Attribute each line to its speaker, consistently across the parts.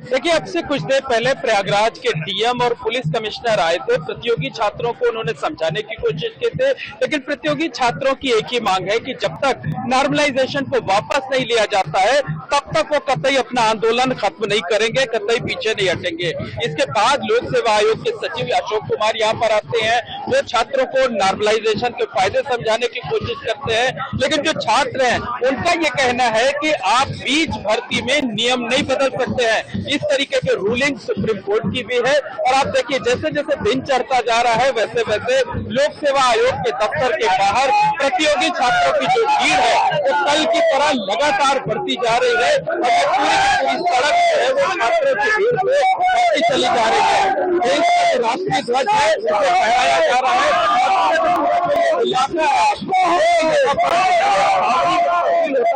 Speaker 1: देखिए, अब से कुछ देर पहले प्रयागराज के डीएम और पुलिस कमिश्नर आए थे। प्रतियोगी छात्रों को उन्होंने समझाने की कोशिश की थी, लेकिन प्रतियोगी छात्रों की एक ही मांग है कि जब तक नॉर्मलाइजेशन को वापस नहीं लिया जाता है तब तक वो कतई अपना आंदोलन खत्म नहीं करेंगे, कतई पीछे नहीं हटेंगे। इसके बाद लोक सेवा आयोग के सचिव अशोक कुमार यहाँ पर आते हैं, वो छात्रों को नॉर्मलाइजेशन के फायदे समझाने की कोशिश करते हैं, लेकिन जो छात्र हैं उनका ये कहना है कि आप बीच भर्ती में नियम नहीं बदल सकते हैं। इस तरीके के रूलिंग सुप्रीम कोर्ट की भी है। और आप देखिए, जैसे जैसे दिन चढ़ता जा रहा है वैसे वैसे लोक सेवा आयोग के दफ्तर के बाहर प्रतियोगी छात्रों की जो भीड़ है वो कल की तरह लगातार बढ़ती जा रही है और पूरी सड़क जो है वो छात्रों की भीड़ से बढ़ती चली जा रही है। देश का राष्ट्रीय ध्वज है उसे फहराया जा रहा है।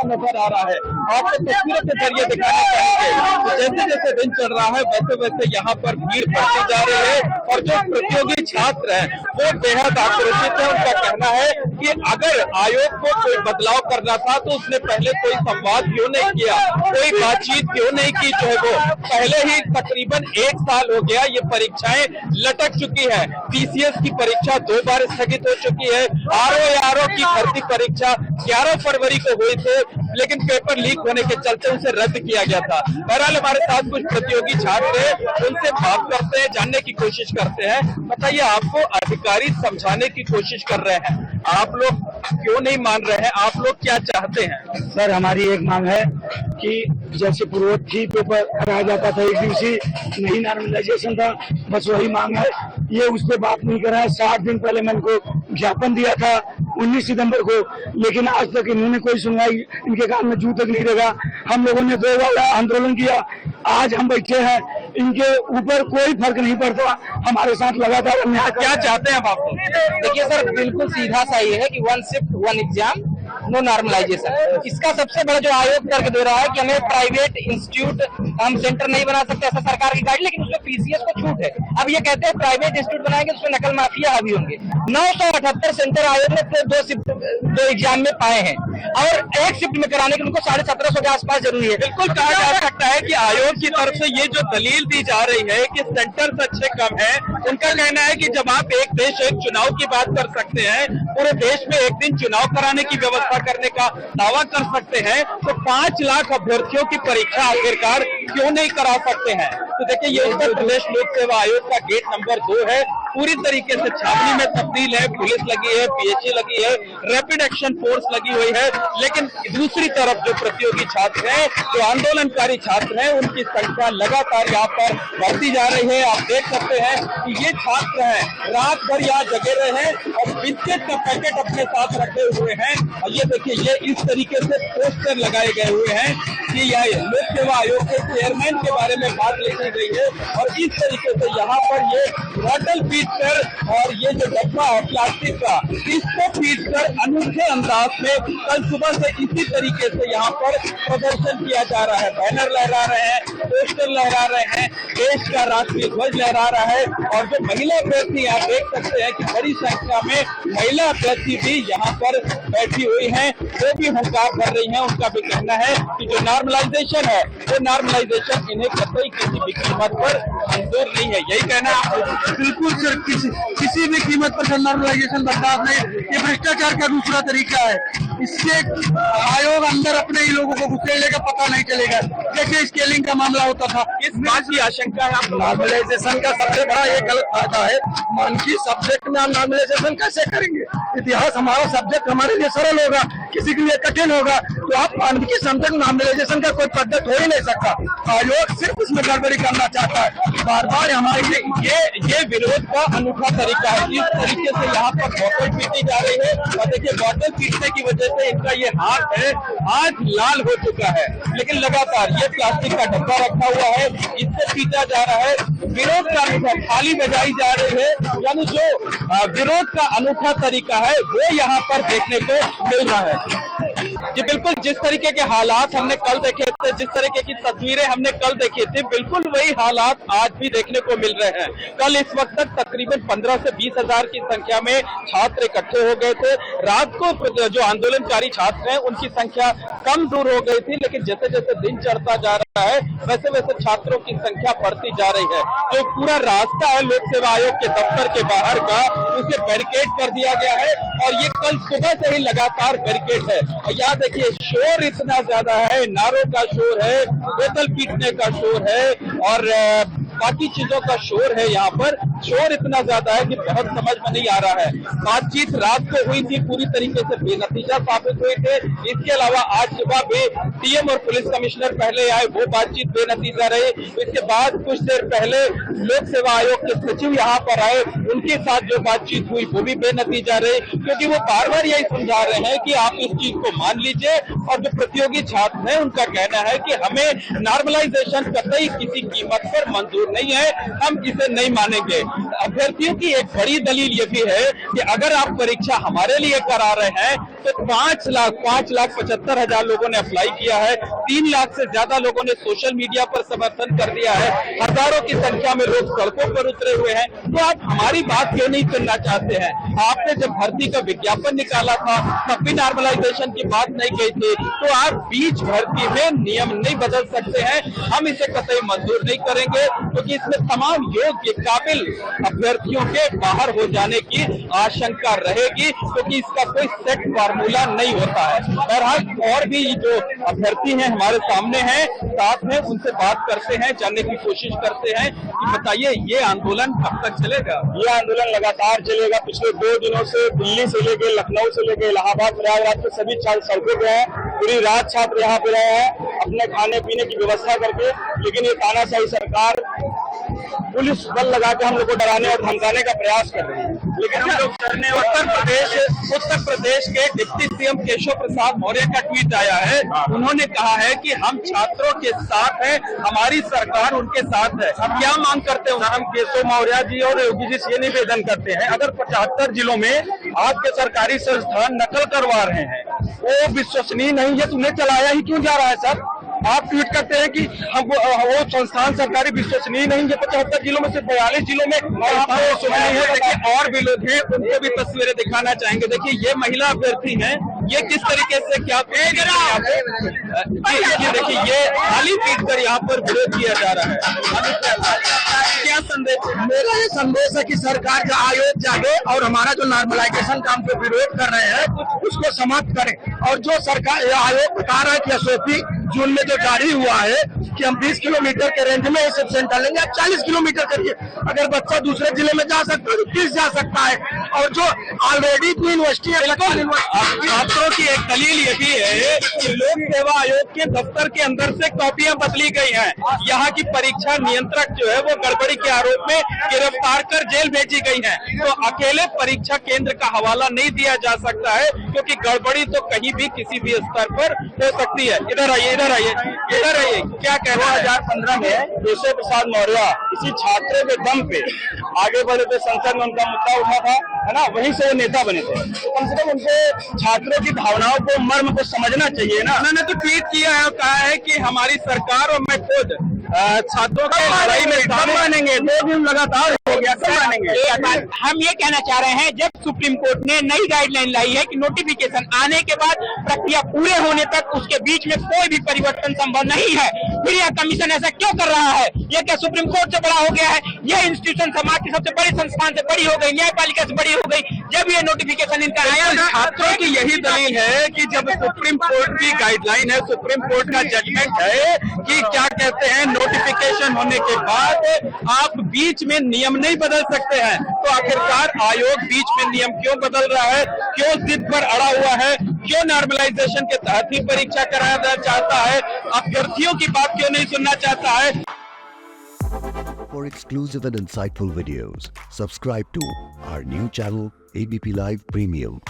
Speaker 1: नजर आ रहा है, आपको तस्वीरों के जरिए दिखाना चाहेंगे। जैसे जैसे दिन चल रहा है वैसे वैसे यहाँ पर भीड़ बढ़ती जा रही है और जो प्रतियोगी छात्र हैं वो बेहद आक्रोशित है। उनका कहना है कि अगर आयोग को कोई बदलाव करना था तो उसने पहले कोई संवाद क्यों नहीं किया, कोई बातचीत क्यों नहीं की। जो है वो पहले ही तकरीबन 1 साल हो गया, ये परीक्षाएं लटक चुकी है। पीसीएस की परीक्षा 2 बार स्थगित हो चुकी है। आरओ की भर्ती परीक्षा 11 फरवरी को हुई थी, लेकिन पेपर लीक होने के चलते उसे रद्द किया गया था। बहरहाल हमारे साथ कुछ प्रतियोगी छात्र हैं, उनसे बात करते हैं, जानने की कोशिश करते हैं। बताइए, आपको अधिकारी समझाने की कोशिश कर रहे हैं, आप लोग क्यों नहीं मान रहे हैं? आप लोग क्या चाहते हैं?
Speaker 2: सर, हमारी एक मांग है कि जैसे पूर्ववत ही पेपर कराया जाता था, एक दिवसीय नहीं नॉर्मलाइजेशन था, बस वही मांग है। ये उस पर बात नहीं करा है। 60 दिन पहले मैंने इनको ज्ञापन दिया था 19 सितंबर को, लेकिन आज तक इन्होंने कोई सुनवाई, इनके कान में जू तक नहीं लगा। हम लोगों ने 2 बार आंदोलन किया, आज हम बैठे हैं, इनके ऊपर कोई फर्क नहीं पड़ता। हमारे साथ लगातार अन्याय।
Speaker 1: क्या चाहते हैं आप?
Speaker 3: देखिए सर, बिल्कुल सीधा सा ये है कि 1 शिफ्ट 1 एग्जाम, नो नॉर्मलाइजेशन। इसका सबसे बड़ा जो आयोग तर्क दे रहा है कि हमें प्राइवेट इंस्टीट्यूट हम सेंटर नहीं बना सकते, ऐसा सरकार की गाइड, लेकिन उसमें पीसीएस को छूट है। अब ये कहते हैं प्राइवेट इंस्टीट्यूट बनाएंगे उसमें नकल माफिया हावी होंगे। 978 सेंटर आयोग ने 2 एग्जाम में पाए हैं और 1 शिफ्ट में कराने के उनको 1750 के आसपास जरूरी है।
Speaker 1: बिल्कुल कहा जा सकता है कि आयोग की तरफ से ये जो दलील दी जा रही है कि सेंटर अच्छे कम है, उनका कहना है कि जब आप एक देश एक चुनाव की बात कर सकते हैं, पूरे देश में एक दिन चुनाव कराने की व्यवस्था करने का दावा कर सकते हैं, तो 5 लाख अभ्यर्थियों की परीक्षा आखिरकार क्यों नहीं करा सकते हैं? तो देखिए, ये उत्तर प्रदेश लोक सेवा आयोग का गेट नंबर 2 है। पूरी तरीके से छावनी में तब्दील है, पुलिस लगी है, पीएचए लगी है, रैपिड एक्शन फोर्स लगी हुई है, लेकिन दूसरी तरफ जो प्रतियोगी छात्र हैं, जो आंदोलनकारी छात्र हैं, उनकी संख्या लगातार यहाँ पर बढ़ती जा रही है। आप देख सकते हैं कि ये छात्र हैं, रात भर यहाँ जगे रहे हैं और बिस्किट का पैकेट अपने साथ रखे हुए हैं। और ये देखिए, ये इस तरीके से पोस्टर लगाए गए हुए हैं कि यह लोक सेवा आयोग के चेयरमैन के बारे में बात लिखी गई है। और इस तरीके से यहाँ पर ये बॉटल पीट कर और ये जो डब्बा है प्लास्टिक का, इसको पीट कर अनूठे अंदाज में कल सुबह से इसी तरीके से यहाँ पर प्रदर्शन किया जा रहा है। बैनर लहरा रहे हैं, पोस्टर लहरा रहे हैं, देश का राष्ट्रीय ध्वज लहरा रहा है। और जो महिला अभ्यर्थी आप देख सकते हैं कि बड़ी संख्या में महिला अभ्यर्थी भी यहाँ पर बैठी हुई हैं, वो भी हुंकार भर रही हैं। उनका भी कहना है कि जो नॉर्मलाइजेशन है वो नॉर्मलाइजेशन इन्हें कतई किसी भी कीमत पर मंजूर नहीं है। यही कहना है।
Speaker 2: बिल्कुल सर, किसी भी कीमत पर नॉर्मलाइजेशन बर्दाश्त नहीं। ये भ्रष्टाचार का दूसरा तरीका है। इससे आयोग अंदर अपने ही लोगों को घुसेड़ लेगा, पता नहीं चलेगा। जैसे स्केलिंग का मामला होता था,
Speaker 1: इस बात की आशंका है।
Speaker 2: नॉर्मलाइजेशन का सबसे बड़ा ये गलत फायदा है। मानकी सब्जेक्ट में हम नॉर्मलाइजेशन कैसे करेंगे? इतिहास हमारा सब्जेक्ट हमारे लिए सरल होगा, किसी के लिए कठिन होगा। तो आप मानकी सब्जेक्ट नॉर्मलाइजेशन का कोई पद्धत हो ही नहीं सकता। आयोग सिर्फ उसमें गड़बड़ी करना चाहता है। बार बार हमारे
Speaker 1: ये विरोध का अनूठा तरीका है। इस तरीके से यहाँ पर बॉटल पीटी जा रही है और देखिए, बॉटल पीटने की वजह से इनका ये हाथ है, आज लाल हो चुका है। लेकिन लगातार ये प्लास्टिक का डब्बा रखा हुआ है, इससे पीटा जा रहा है। विरोध का अनूठा थाली बजाई जा रही है, यानी जो विरोध का अनूठा तरीका है वो यहाँ पर देखने को मिल रहा है। जी बिल्कुल, जिस तरीके के हालात हमने कल देखे थे, जिस तरीके की तस्वीरें हमने कल देखी थी, बिल्कुल वही हालात आज भी देखने को मिल रहे हैं। कल इस वक्त तक तकरीबन 15 से 20 हजार की संख्या में छात्र इकट्ठे हो गए थे। रात को जो आंदोलनकारी छात्र हैं उनकी संख्या कम दूर हो गई थी, लेकिन जैसे जैसे दिन चढ़ता जा रहा है वैसे वैसे छात्रों की संख्या बढ़ती जा रही है। जो पूरा रास्ता है लोक सेवा आयोग के दफ्तर के बाहर का, उसे बैरिकेड कर दिया गया है और ये कल सुबह से ही लगातार बैरिकेड है। और यहाँ देखिए शोर इतना ज्यादा है, नारों का शोर है, बोतल पीटने का शोर है और बाकी चीजों का शोर है। यहाँ पर शोर इतना ज्यादा है कि बहुत समझ में नहीं आ रहा है। बातचीत रात को हुई थी, पूरी तरीके से बेनतीजा साबित हुए थे। इसके अलावा आज सुबह भी डीएम और पुलिस कमिश्नर पहले आए, वो बातचीत बेनतीजा रही। इसके बाद कुछ देर पहले लोक सेवा आयोग के सचिव यहाँ पर आए, उनके साथ जो बातचीत हुई वो भी बेनतीजा रही, क्योंकि वो बार बार यही समझा रहे हैं कि आप इस चीज को मान लीजिए। और जो प्रतियोगी छात्र हैं उनका कहना है कि हमें नॉर्मलाइजेशन कतई किसी कीमत पर मंजूर नहीं है, हम इसे नहीं मानेंगे। अभ्यर्थियों की एक बड़ी दलील ये भी है कि अगर आप परीक्षा हमारे लिए करा रहे हैं तो 5,75,000 लोगों ने अप्लाई किया है, 3 लाख से ज्यादा लोगों ने सोशल मीडिया पर समर्थन कर दिया है, हजारों की संख्या में लोग सड़कों पर उतरे हुए हैं, तो आप हमारी बात क्यों नहीं सुनना चाहते हैं? आपने जब भर्ती का विज्ञापन निकाला था तब भी नॉर्मलाइजेशन की बात नहीं कही थी, तो आप बीच भर्ती में नियम नहीं बदल सकते हैं। हम इसे कतई मंजूर नहीं करेंगे, क्योंकि इसमें तमाम योग्य काबिल अभ्यर्थियों के बाहर हो जाने की आशंका रहेगी, क्योंकि इसका कोई सेट फार्मूला नहीं होता है। बहरहाल और भी जो अभ्यर्थी हैं हमारे सामने हैं, साथ में उनसे बात करते हैं, जानने की कोशिश करते हैं कि बताइए ये आंदोलन कब तक चलेगा?
Speaker 2: ये आंदोलन लगातार चलेगा। पिछले 2 दिनों से दिल्ली से लेके लखनऊ से लेके इलाहाबाद प्रयागराज के सभी सड़कों पे हैं। पूरी रात छात्र यहाँ पे रहे हैं अपने खाने पीने की व्यवस्था करके, लेकिन ये तानाशाही सरकार पुलिस बल लगा के हम लोग को डराने और धमकाने का प्रयास कर रहे हैं। लेकिन हम लोग डरने
Speaker 1: उत्तर प्रदेश के डिप्टी सीएम केशव प्रसाद मौर्य का ट्वीट आया है। उन्होंने कहा है कि हम छात्रों के साथ हैं, हमारी सरकार उनके साथ है। हम क्या मांग करते हैं? हम केशव मौर्य जी और योगी जी से ये निवेदन करते हैं, अगर 75 जिलों में आपके सरकारी संस्थान नकल करवा रहे हैं, वो विश्वसनीय नहीं है, तुम्हें चलाया ही क्यों जा रहा है सर? आप ट्वीट करते हैं कि हम वो संस्थान सरकारी विश्वसनीय नहीं है। 75 जिलों में से 42 जिलों में देखिए और भी लोग हैं, उनको भी तस्वीरें दिखाना चाहेंगे। देखिए ये महिला अभ्यर्थी हैं, ये किस तरीके से क्या देखिए ये खाली पीट कर यहाँ पर विरोध किया जा रहा है। क्या संदेश?
Speaker 2: मेरा ये संदेश है कि सरकार का आयोग जागे और हमारा जो नॉर्मलाइजेशन का हम विरोध कर रहे हैं उसको समाप्त करें। और जो सरकार आयोग बता रहा है कि एसओपी जून में जो जारी हुआ है कि हम 20 किलोमीटर के रेंज में सब सेंटर लेंगे, आप 40 किलोमीटर करिए। अगर बच्चा दूसरे जिले में जा सकता है तो 30 जा सकता है। और जो ऑलरेडी यूनिवर्सिटी
Speaker 1: छात्रों की एक दलील ये भी है कि लोक सेवा आयोग के दफ्तर के अंदर से कॉपियां बदली गई हैं। यहाँ की परीक्षा नियंत्रक जो है वो गड़बड़ी के आरोप में गिरफ्तार कर जेल भेजी गई है। तो अकेले परीक्षा केंद्र का हवाला नहीं दिया जा सकता है, क्योंकि गड़बड़ी तो कहीं भी किसी भी स्तर पर हो सकती है। इधर आइए, इधर आइए, इधर आइए। क्या कहना है?
Speaker 2: 2015 में केशव प्रसाद मौर्य इसी छात्रों के दम पे आगे बढ़े थे, संसद में उनका मुद्दा उठा था, है ना, वहीं से वो नेता बने थे। तो कम से कम उनको छात्रों की भावनाओं को, मर्म को समझना चाहिए ना।
Speaker 1: उन्होंने तो ट्वीट किया है और कहा है कि हमारी सरकार और मैं खुद छात्रों के लड़ाई में
Speaker 2: कब मानेंगे? 2 दिन लगातार हो गया, कब मानेंगे?
Speaker 3: हम ये कहना चाह रहे हैं, जब सुप्रीम कोर्ट ने नई गाइडलाइन लाई है कि नोटिफिकेशन आने के बाद प्रक्रिया पूरे होने तक उसके बीच में कोई भी परिवर्तन संभव नहीं है, फिर यह कमीशन ऐसा क्यों कर रहा है? ये क्या सुप्रीम कोर्ट से बड़ा हो गया है? यह इंस्टीट्यूशन समाज की सबसे बड़ी संस्थान से बड़ी हो गई, न्यायपालिका से बड़ी हो गई। जब ये नोटिफिकेशन इनका आया,
Speaker 1: छात्रों की यही दलील है कि जब सुप्रीम कोर्ट की गाइडलाइन है, सुप्रीम कोर्ट का जजमेंट है कि क्या कहते हैं, नोटिफिकेशन होने के बाद आप बीच में नियम नहीं बदल सकते हैं, तो आखिरकार आयोग बीच में नियम क्यों बदल रहा है? क्यों जिद पर अड़ा हुआ है? क्यों नॉर्मलाइजेशन के तहत ही परीक्षा कराना चाहता है? अभ्यर्थियों की बात क्यों नहीं सुनना चाहता है?
Speaker 4: For exclusive and insightful videos, subscribe to our new channel ABP Live Premium.